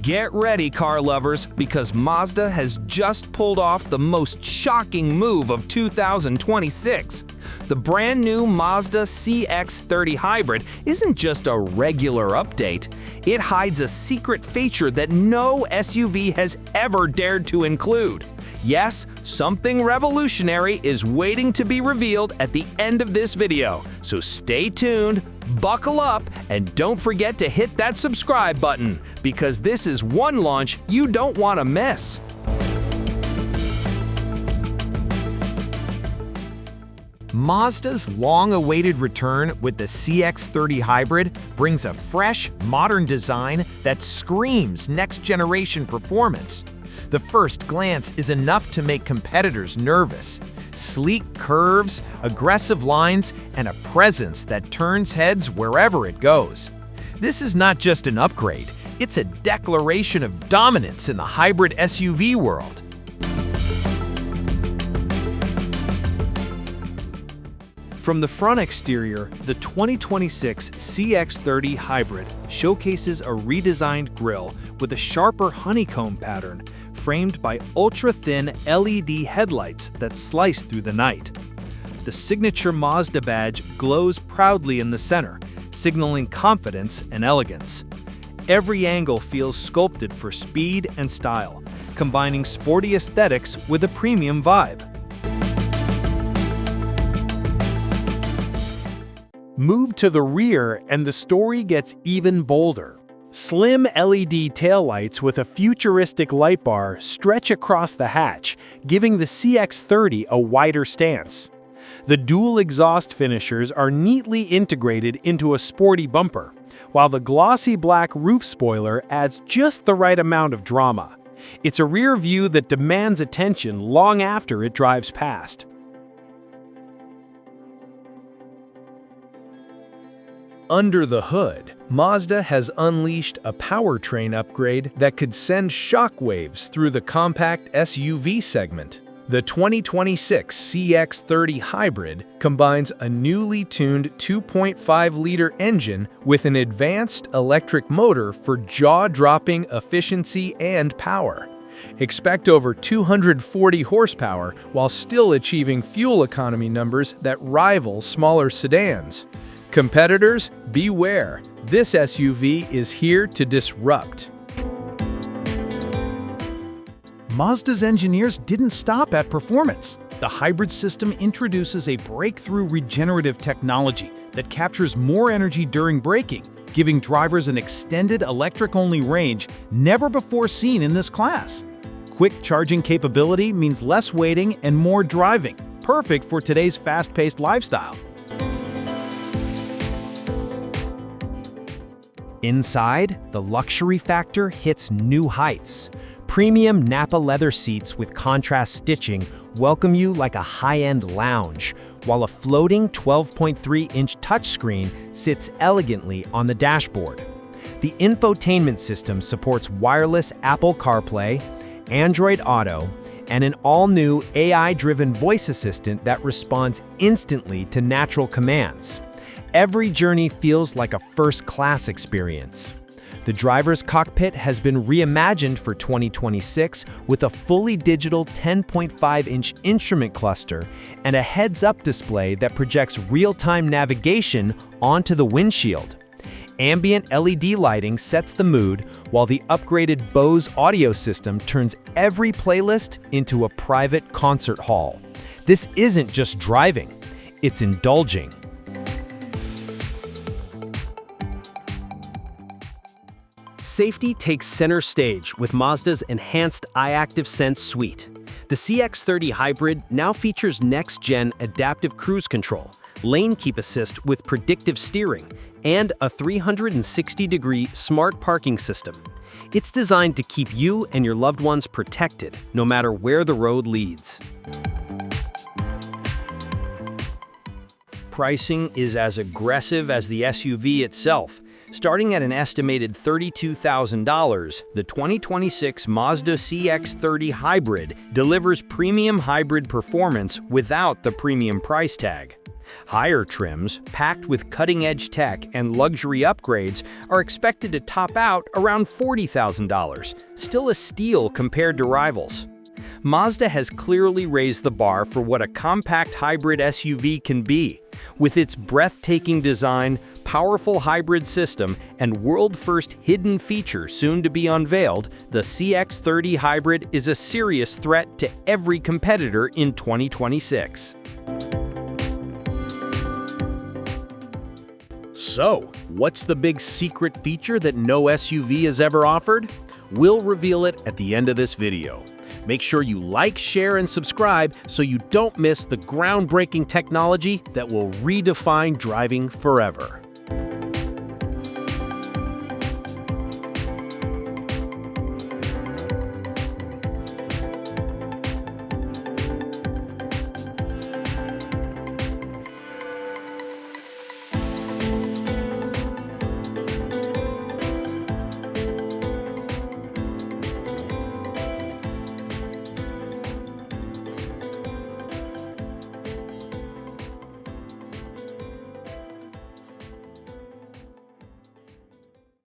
Get ready, car lovers, because Mazda has just pulled off the most shocking move of 2026. The brand new Mazda CX-30 Hybrid isn't just a regular update. It hides a secret feature that no SUV has ever dared to include. Yes, something revolutionary is waiting to be revealed at the end of this video, so stay tuned, buckle up, and don't forget to hit that subscribe button, because this is one launch you don't want to miss. Mazda's long-awaited return with the CX-30 Hybrid brings a fresh, modern design that screams next-generation performance. The first glance is enough to make competitors nervous. Sleek curves, aggressive lines, and a presence that turns heads wherever it goes. This is not just an upgrade, it's a declaration of dominance in the hybrid SUV world. From the front exterior, the 2026 CX-30 Hybrid showcases a redesigned grille with a sharper honeycomb pattern, framed by ultra-thin LED headlights that slice through the night. The signature Mazda badge glows proudly in the center, signaling confidence and elegance. Every angle feels sculpted for speed and style, combining sporty aesthetics with a premium vibe. Move to the rear and the story gets even bolder. Slim LED taillights with a futuristic light bar stretch across the hatch, giving the CX-30 a wider stance. The dual exhaust finishers are neatly integrated into a sporty bumper, while the glossy black roof spoiler adds just the right amount of drama. It's a rear view that demands attention long after it drives past. Under the hood, Mazda has unleashed a powertrain upgrade that could send shockwaves through the compact SUV segment. The 2026 CX-30 Hybrid combines a newly tuned 2.5-liter engine with an advanced electric motor for jaw-dropping efficiency and power. Expect over 240 horsepower while still achieving fuel economy numbers that rival smaller sedans. Competitors, beware. This SUV is here to disrupt. Mazda's engineers didn't stop at performance. The hybrid system introduces a breakthrough regenerative technology that captures more energy during braking, giving drivers an extended electric-only range never before seen in this class. Quick charging capability means less waiting and more driving, perfect for today's fast-paced lifestyle. Inside, the luxury factor hits new heights. Premium Napa leather seats with contrast stitching welcome you like a high-end lounge, while a floating 12.3-inch touchscreen sits elegantly on the dashboard. The infotainment system supports wireless Apple CarPlay, Android Auto, and an all-new AI-driven voice assistant that responds instantly to natural commands. Every journey feels like a first-class experience. The driver's cockpit has been reimagined for 2026 with a fully digital 10.5-inch instrument cluster and a heads-up display that projects real-time navigation onto the windshield. Ambient LED lighting sets the mood, while the upgraded Bose audio system turns every playlist into a private concert hall. This isn't just driving, it's indulging. Safety takes center stage with Mazda's enhanced iActive Sense suite. The CX-30 Hybrid now features next-gen adaptive cruise control, lane keep assist with predictive steering, and a 360-degree smart parking system. It's designed to keep you and your loved ones protected, no matter where the road leads. Pricing is as aggressive as the SUV itself. Starting at an estimated $32,000, the 2026 Mazda CX-30 Hybrid delivers premium hybrid performance without the premium price tag. Higher trims, packed with cutting-edge tech and luxury upgrades, are expected to top out around $40,000, still a steal compared to rivals. Mazda has clearly raised the bar for what a compact hybrid SUV can be. With its breathtaking design, powerful hybrid system, and world-first hidden feature soon to be unveiled, the CX-30 Hybrid is a serious threat to every competitor in 2026. So, what's the big secret feature that no SUV has ever offered? We'll reveal it at the end of this video. Make sure you like, share, and subscribe so you don't miss the groundbreaking technology that will redefine driving forever.